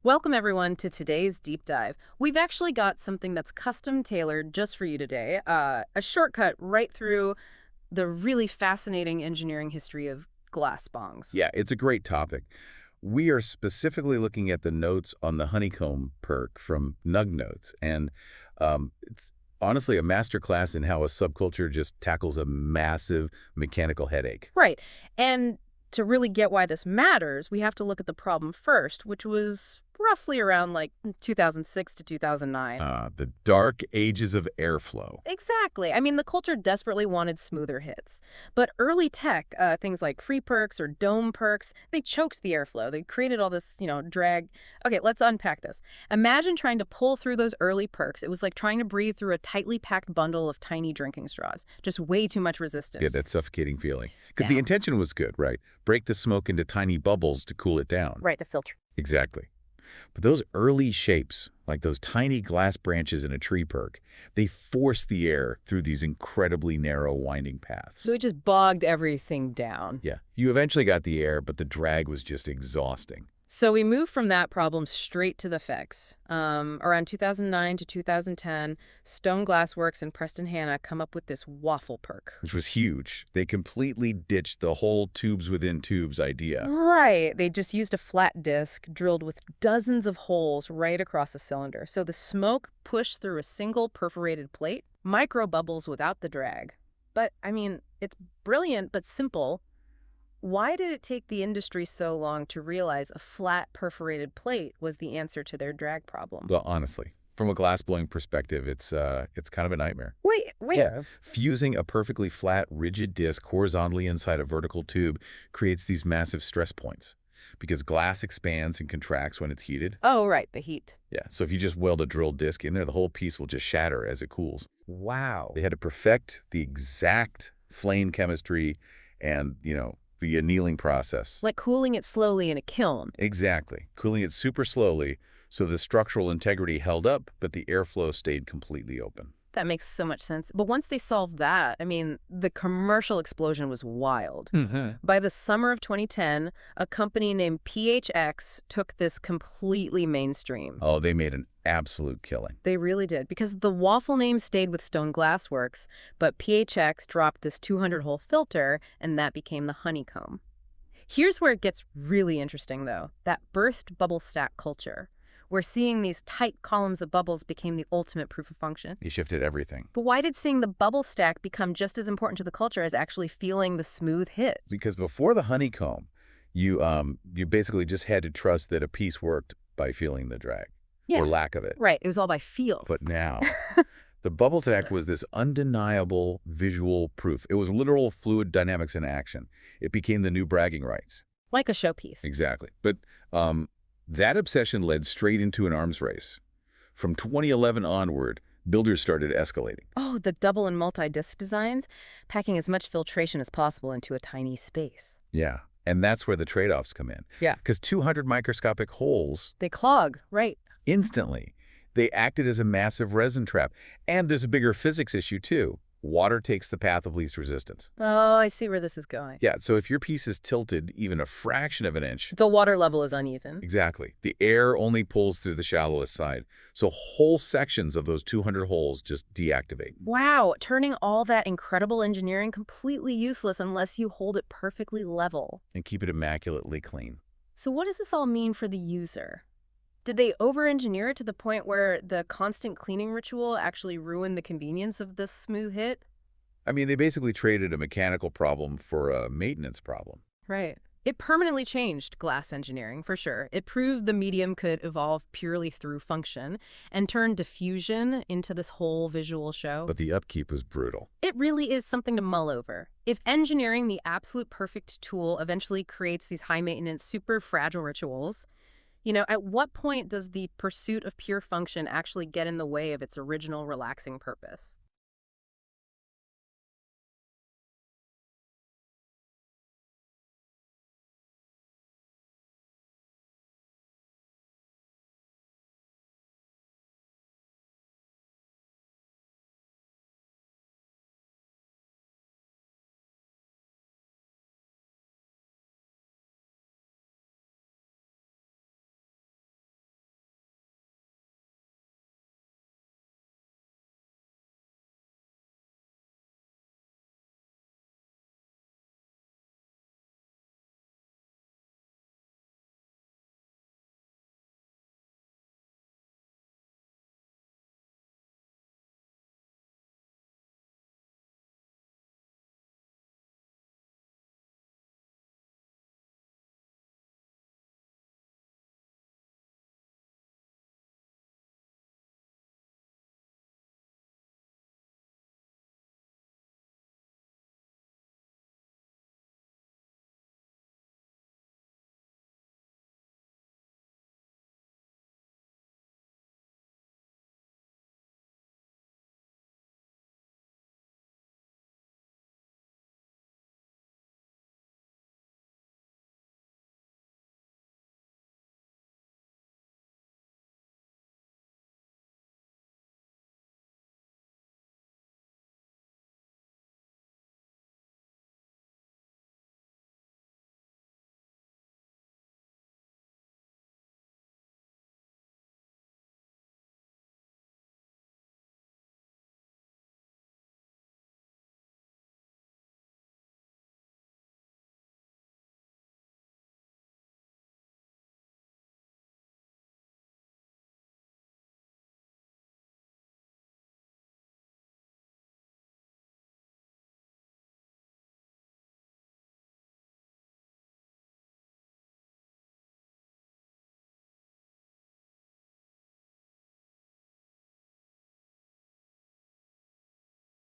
Welcome, everyone, to today's deep dive. We've actually got something that's custom tailored just for you today, a shortcut right through the really fascinating engineering history of glass bongs. Yeah, it's a great topic. We are specifically looking at the notes on the Honeycomb perc from Nug Notes, and it's honestly a masterclass in how a subculture just tackles a massive mechanical headache. Right. And to really get why this matters, we have to look at the problem first, which was roughly around like 2006 to 2009. The dark ages of airflow. Exactly. I mean, the culture desperately wanted smoother hits. But early tech, things like free percs or dome percs, they choked the airflow. They created all this, drag. Okay, let's unpack this. Imagine trying to pull through those early percs. It was like trying to breathe through a tightly packed bundle of tiny drinking straws. Just way too much resistance. Yeah, that suffocating feeling. Because the intention was good, right? Break the smoke into tiny bubbles to cool it down. Right, the filter. Exactly. But those early shapes, like those tiny glass branches in a tree perk, they force the air through these incredibly narrow winding paths. So it just bogged everything down. Yeah, you eventually got the air, but the drag was just exhausting. So we moved from that problem straight to the fix. Around 2009 to 2010, Stone Glass Works and Preston Hanna come up with this Waffle perc. Which was huge. They completely ditched the whole tubes within tubes idea. Right. They just used a flat disc drilled with dozens of holes right across the cylinder. So the smoke pushed through a single perforated plate, micro bubbles without the drag. But, I mean, it's brilliant but simple. Why did it take the industry so long to realize a flat perforated plate was the answer to their drag problem? Well, honestly, from a glass-blowing perspective, it's kind of a nightmare. Wait. Yeah. Fusing a perfectly flat, rigid disc horizontally inside a vertical tube creates these massive stress points because glass expands and contracts when it's heated. Oh, right, the heat. Yeah, so if you just weld a drilled disc in there, the whole piece will just shatter as it cools. Wow. They had to perfect the exact flame chemistry and, the annealing process. Like cooling it slowly in a kiln. Exactly. Cooling it super slowly so the structural integrity held up, but the airflow stayed completely open. That makes so much sense. But once they solved that, I mean, the commercial explosion was wild. By the summer of 2010, a company named PHX took this completely mainstream. Oh, they made an absolute killing. They really did, because the Waffle name stayed with Stone Glass Works, but PHX dropped this 200-hole filter, and that became the Honeycomb. Here's where it gets really interesting, though. That birthed bubble stack culture, where seeing these tight columns of bubbles became the ultimate proof of function. He shifted everything. But why did seeing the bubble stack become just as important to the culture as actually feeling the smooth hit? Because before the honeycomb, you basically just had to trust that a piece worked by feeling the drag. Yeah. Or lack of it. Right, it was all by feel. But now, the bubble stack was this undeniable visual proof. It was literal fluid dynamics in action. It became the new bragging rights. Like a showpiece. Exactly. But that obsession led straight into an arms race. From 2011 onward, builders started escalating. Oh, the double and multi-disc designs, packing as much filtration as possible into a tiny space. Yeah, and that's where the trade-offs come in. Yeah. Because 200 microscopic holes, They clog, right. instantly, they acted as a massive resin trap. And there's a bigger physics issue, too. Water takes the path of least resistance. Oh, I see where this is going. Yeah, so if your piece is tilted even a fraction of an inch, The water level is uneven. exactly, the air only pulls through the shallowest side. So whole sections of those 200 holes just deactivate. Wow, turning all that incredible engineering completely useless unless you hold it perfectly level. And keep it immaculately clean. So what does this all mean for the user? Did they over-engineer it to the point where the constant cleaning ritual actually ruined the convenience of this smooth hit? I mean, they basically traded a mechanical problem for a maintenance problem. Right. It permanently changed glass engineering, for sure. It proved the medium could evolve purely through function and turned diffusion into this whole visual show. But the upkeep was brutal. It really is something to mull over. If engineering the absolute perfect tool eventually creates these high-maintenance, super fragile rituals, at what point does the pursuit of pure function actually get in the way of its original relaxing purpose?